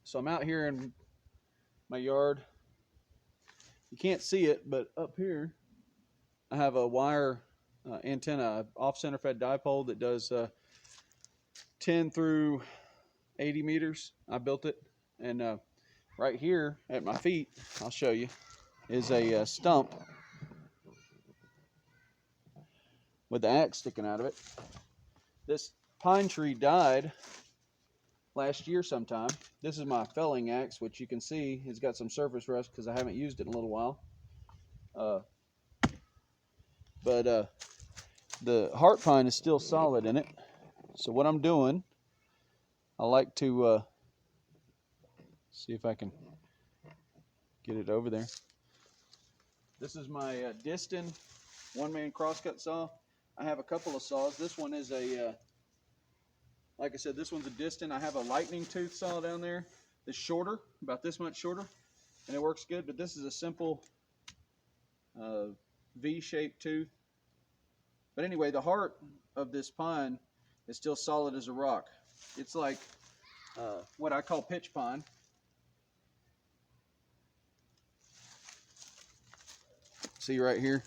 So I'm out here in my yard. You can't see it, but up here I have a wire antenna, off-center fed dipole that does 10 through 80 meters. I built it, and right here at my feet, I'll show you, is a stump with the axe sticking out of it. This pine tree died last year sometime. This is my felling axe, which you can see has got some surface rust because I haven't used it in a little while. But the heart pine is still solid in it. So what I'm doing, I like to see if I can get it over there. This is my Disston one-man crosscut saw. I have a couple of saws. This one is a, like I said, this one's a Disston. I have a lightning tooth saw down there that's shorter, about this much shorter, and it works good. But this is a simple V-shaped tooth. But anyway, the heart of this pine is still solid as a rock. It's like what I call pitch pine. See right here,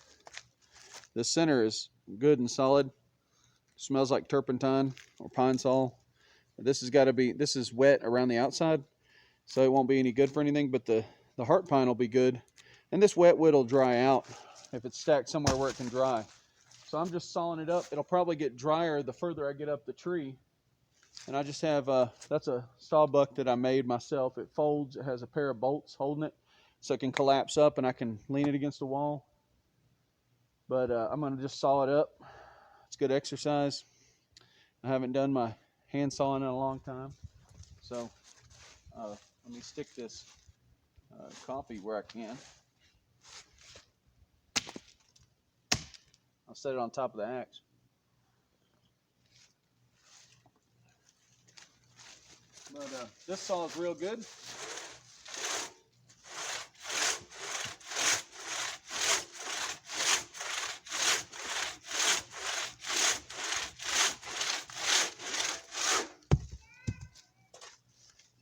the center is good and solid. Smells like turpentine or pine sol. This has got to be, this is wet around the outside, so it won't be any good for anything, but the heart pine will be good. And this wet wood will dry out if it's stacked somewhere where it can dry. So I'm just sawing it up. It'll probably get drier the further I get up the tree. And I just have, that's a sawbuck that I made myself. It folds, it has a pair of bolts holding it so it can collapse up and I can lean it against the wall. But I'm gonna just saw it up. It's good exercise. I haven't done my hand sawing in a long time. So let me stick this coffee where I can. I'll set it on top of the axe. But this saw is real good.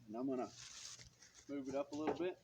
And I'm gonna move it up a little bit.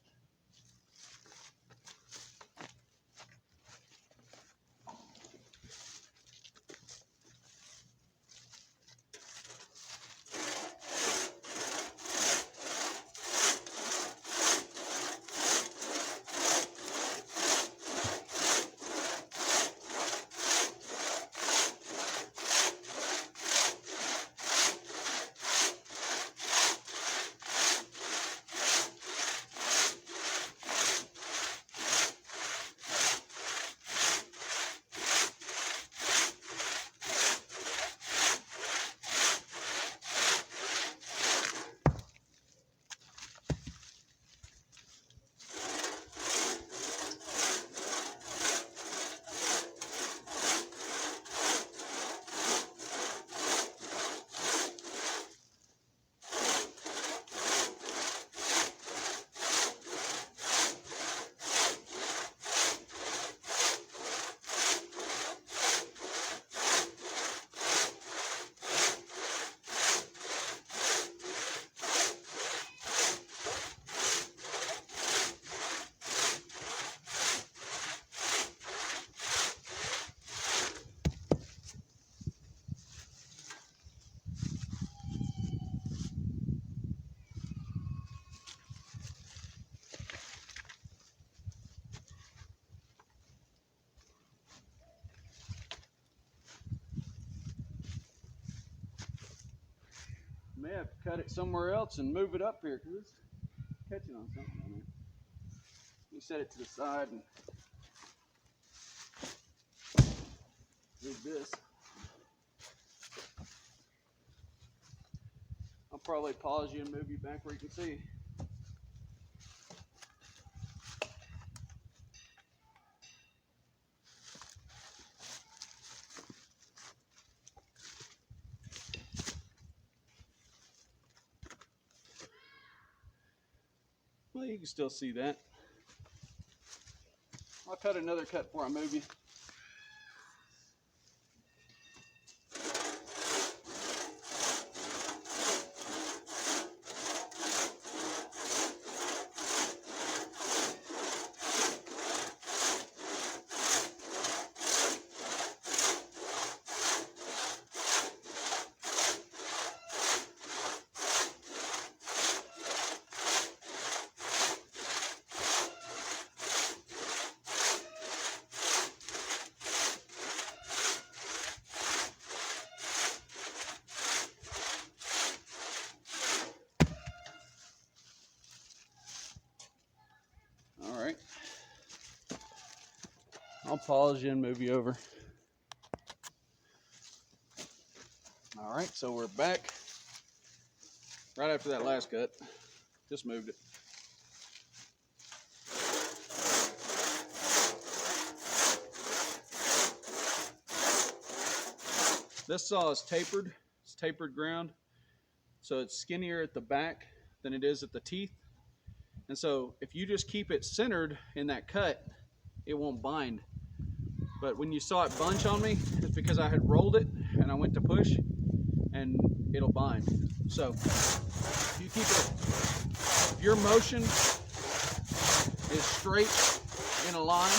May have to cut it somewhere else and move it up here because it's catching on something on there. Let me set it to the side and move this. I'll probably pause you and move you back where you can see. Well, you can still see that. I'll cut another cut before I move you. I'll pause you and move you over. All right, so we're back right after that last cut. Just moved it. This saw is tapered. It's tapered ground, so it's skinnier at the back than it is at the teeth. And so if you just keep it centered in that cut, it won't bind. But when you saw it bunch on me, it's because I had rolled it and I went to push, and it'll bind. So if you keep it, if your motion is straight in a line,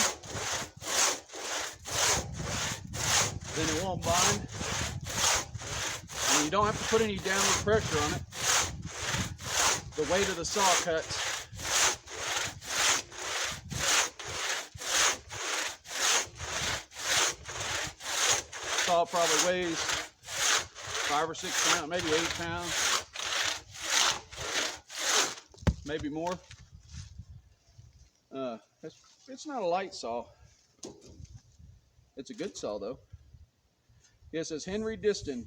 then it won't bind. And you don't have to put any downward pressure on it. The weight of the saw cuts. Saw probably weighs 5 or 6 pounds, maybe 8 pounds, maybe more. It's not a light saw. It's a good saw though. Yeah, it says Henry Disston,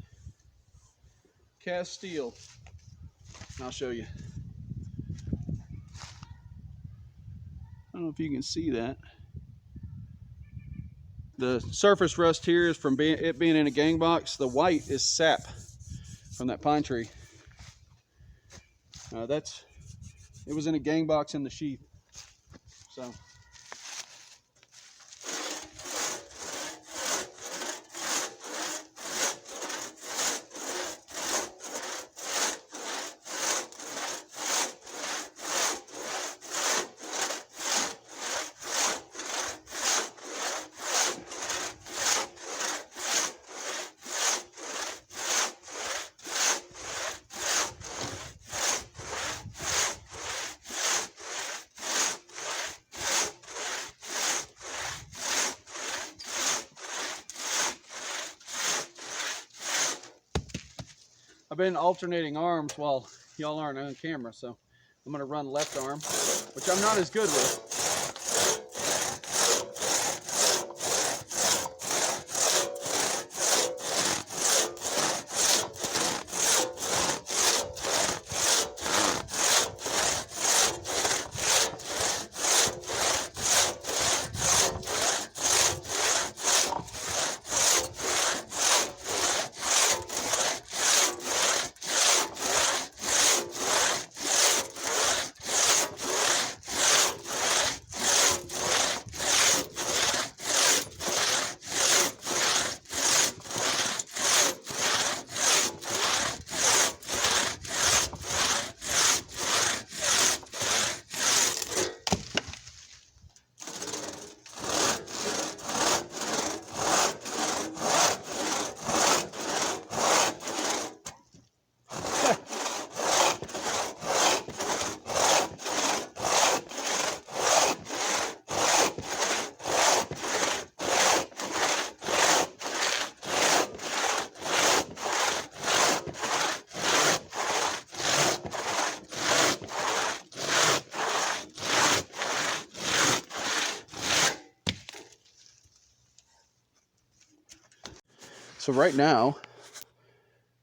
cast steel. I'll show you. I don't know if you can see that. The surface rust here is from it being in a gang box. The white is sap from that pine tree. It was in a gang box in the sheath. So. I've been alternating arms while y'all aren't on camera, so I'm gonna run left arm, which I'm not as good with. So right now,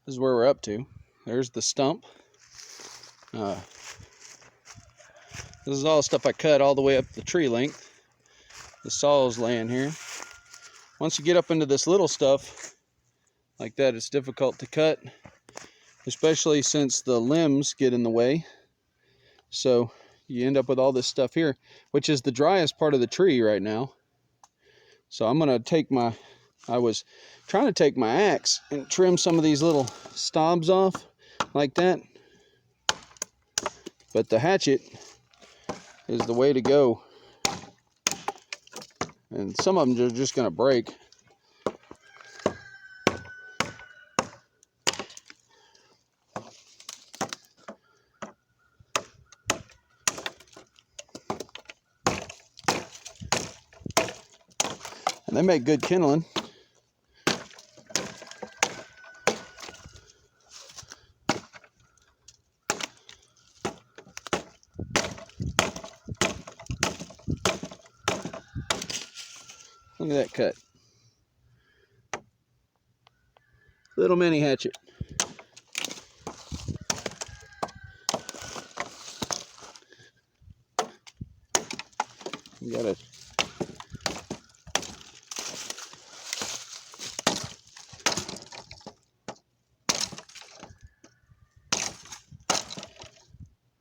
this is where we're up to. There's the stump. This is all stuff I cut all the way up the tree length. The saw is laying here. Once you get up into this little stuff like that, it's difficult to cut, especially since the limbs get in the way. So you end up with all this stuff here, which is the driest part of the tree right now. So I'm gonna take I was trying to take my axe and trim some of these little stobs off like that, but the hatchet is the way to go, and some of them are just going to break. And they make good kindling. Look at that cut. Little mini hatchet. You gotta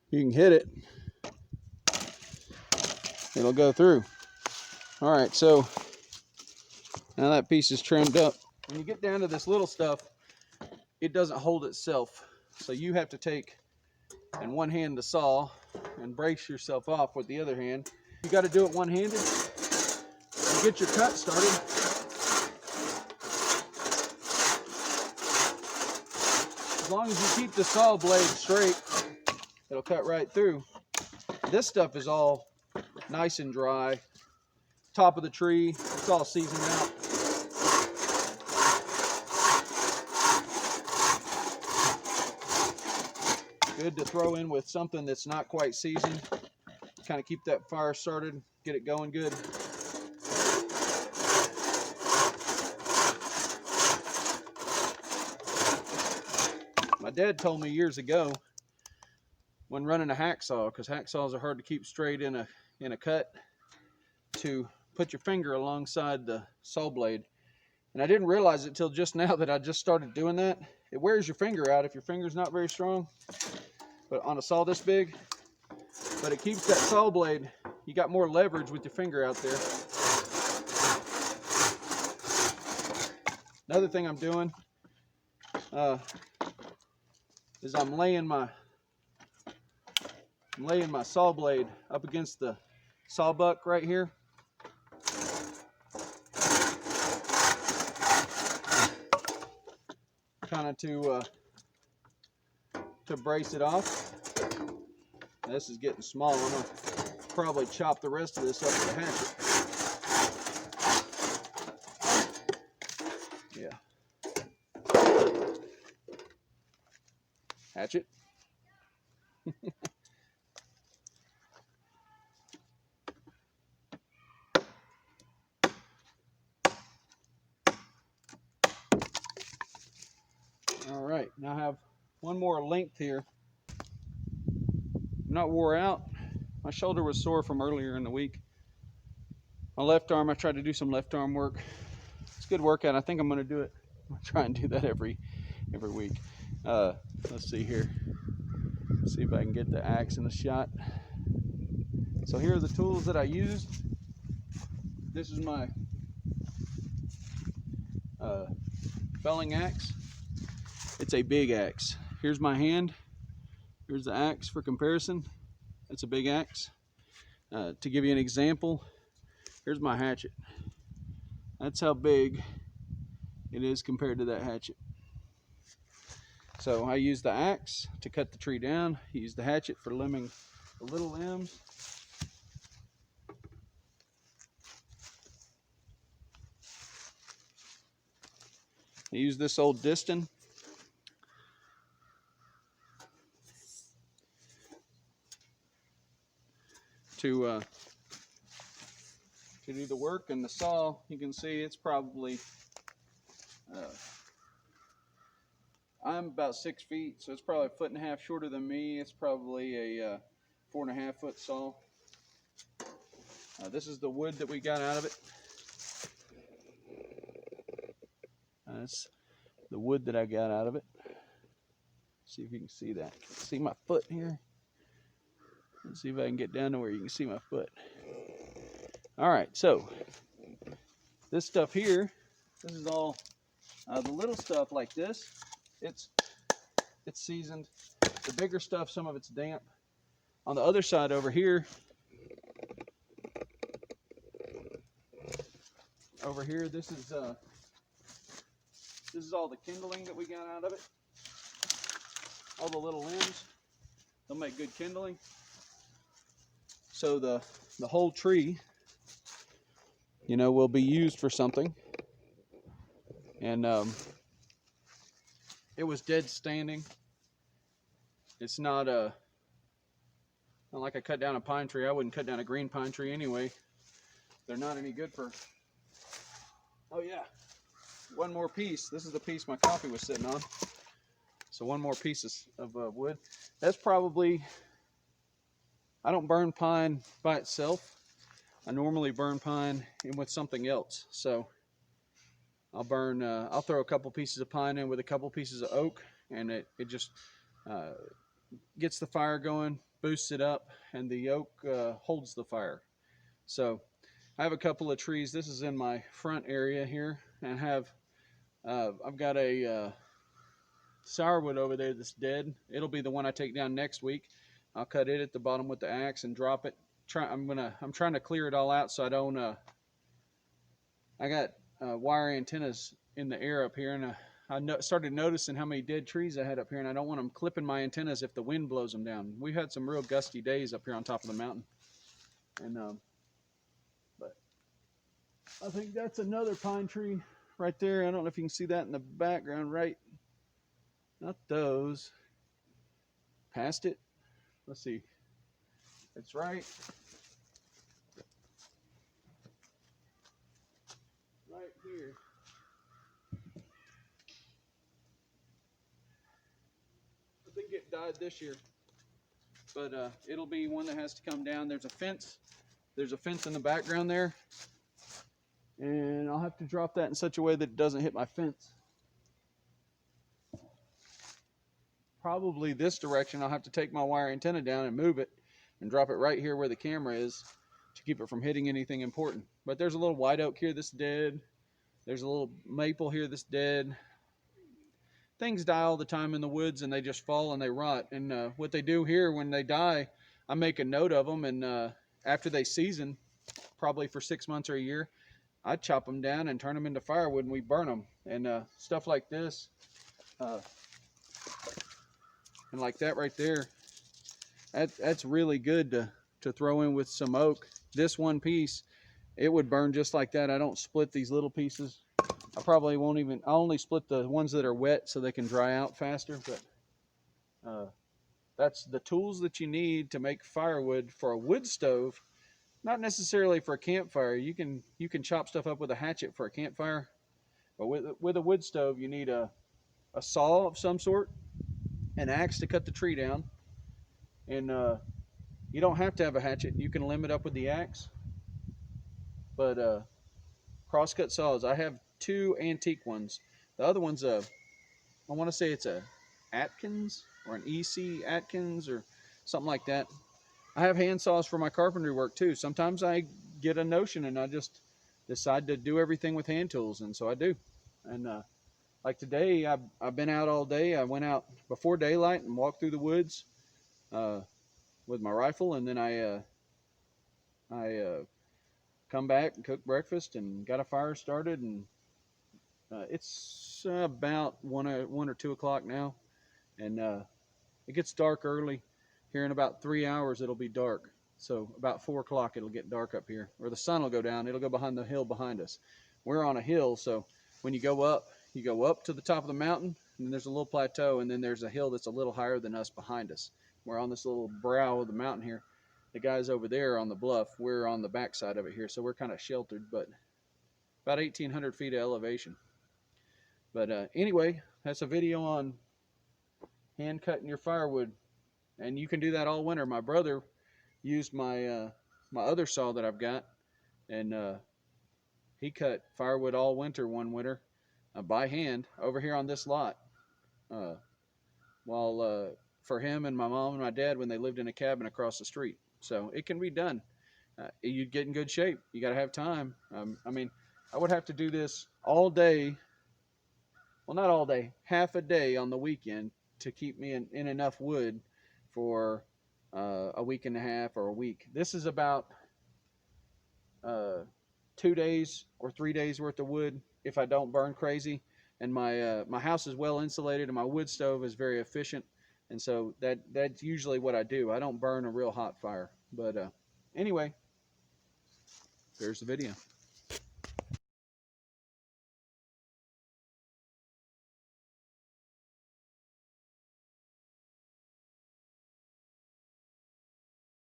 you can hit it, it'll go through. All right, so now that piece is trimmed up. When you get down to this little stuff, it doesn't hold itself. So you have to take in one hand the saw and brace yourself off with the other hand. You got to do it one-handed and get your cut started. As long as you keep the saw blade straight, it'll cut right through. This stuff is all nice and dry. Top of the tree, it's all seasoned out. Good to throw in with something that's not quite seasoned. Kind of keep that fire started, get it going good. My dad told me years ago when running a hacksaw, because hacksaws are hard to keep straight in a cut, to put your finger alongside the saw blade. And I didn't realize it till just now that I just started doing that. It wears your finger out if your finger's not very strong, but on a saw this big. But it keeps that saw blade, you got more leverage with your finger out there. Another thing I'm doing is I'm laying my saw blade up against the saw buck right here. Kind of to brace it off. This is getting small. I'm gonna probably chop the rest of this up with a hatchet. Yeah. Hatchet. All right, now I have one more length here. I'm not wore out. My shoulder was sore from earlier in the week. My left arm, I tried to do some left arm work. It's a good workout. I think I'm going to do it. I'm going to try and do that every week. Let's see here. See if I can get the axe in the shot. So here are the tools that I used. This is my felling axe. It's a big axe. Here's my hand. Here's the axe for comparison. It's a big axe. To give you an example, here's my hatchet. That's how big it is compared to that hatchet. So I use the axe to cut the tree down. I use the hatchet for limbing the little limbs. I use this old Disston. To do the work, and the saw, you can see it's probably I'm about 6 feet, so it's probably 1.5 feet shorter than me. It's probably a 4.5 foot saw. This is the wood that we got out of it. That's the wood that I got out of it. See if you can see that. See my foot here? Let's see if I can get down to where you can see my foot. All right, so this stuff here, this is all the little stuff like this. It's seasoned. The bigger stuff, some of it's damp. On the other side over here, this is all the kindling that we got out of it. All the little limbs, they'll make good kindling. So the whole tree, you know, will be used for something. And it was dead standing. It's not like I cut down a pine tree. I wouldn't cut down a green pine tree anyway. They're not any good for Oh yeah, one more piece. This is the piece my coffee was sitting on. So one more piece of wood. That's probably, I don't burn pine by itself. I normally burn pine in with something else. So I'll throw a couple pieces of pine in with a couple pieces of oak, and it just uh, gets the fire going, boosts it up, and the oak holds the fire. So I have a couple of trees. This is in my front area here, and I've got a firewood over there that's dead. It'll be the one I take down next week. I'll cut it at the bottom with the axe and drop it. I'm trying to clear it all out so I don't. I got wire antennas in the air up here, and I started noticing how many dead trees I had up here, and I don't want them clipping my antennas if the wind blows them down. We've had some real gusty days up here on top of the mountain, and but I think that's another pine tree right there. I don't know if you can see that in the background, right? Not those. Past it. Let's see. It's right here. I think it died this year, but it'll be one that has to come down. There's a fence. There's a fence in the background there, and I'll have to drop that in such a way that it doesn't hit my fence. Probably this direction. I'll have to take my wire antenna down and move it and drop it right here where the camera is to keep it from hitting anything important. But there's a little white oak here that's dead. There's a little maple here that's dead. Things die all the time in the woods, and they just fall and they rot. And what they do here when they die, I make a note of them, and after they season, probably for 6 months or a year, I chop them down and turn them into firewood, and we burn them. And stuff like this, and like that right there, that's really good to throw in with some oak. This one piece, it would burn just like that. I don't split these little pieces. I probably won't even, I'll only split the ones that are wet so they can dry out faster. But that's the tools that you need to make firewood for a wood stove. Not necessarily for a campfire. You can chop stuff up with a hatchet for a campfire, but with a wood stove you need a saw of some sort, an axe to cut the tree down, and you don't have to have a hatchet. You can limit up with the axe, but crosscut saws. I have 2 antique ones. The other one's I want to say it's a Atkins or an EC Atkins or something like that. I have hand saws for my carpentry work too. Sometimes I get a notion and I just decide to do everything with hand tools, and so I do. And like today, I've been out all day. I went out before daylight and walked through the woods with my rifle, and then I come back and cook breakfast and got a fire started. And it's about 1 or 2 o'clock now, and it gets dark early. Here in about 3 hours it'll be dark. So about 4 o'clock it'll get dark up here, or the sun will go down. It'll go behind the hill behind us. We're on a hill, so when you go up to the top of the mountain, and then there's a little plateau, and then there's a hill that's a little higher than us behind us. We're on this little brow of the mountain here. The guys over there on the bluff, we're on the backside of it here, so we're kind of sheltered, but about 1,800 feet of elevation. But anyway, that's a video on hand cutting your firewood, and you can do that all winter. My brother used my my other saw that I've got, and he cut firewood all winter one winter by hand over here on this lot, while for him and my mom and my dad when they lived in a cabin across the street. So it can be done. You'd get in good shape. You got to have time. I mean, I would have to do this all day. Well, not all day, half a day on the weekend to keep me in enough wood for a week and a half or a week. This is about 2 days or 3 days worth of wood if I don't burn crazy. And my house is well insulated, and my wood stove is very efficient, and so that's usually what I do. I don't burn a real hot fire. But anyway, there's the video.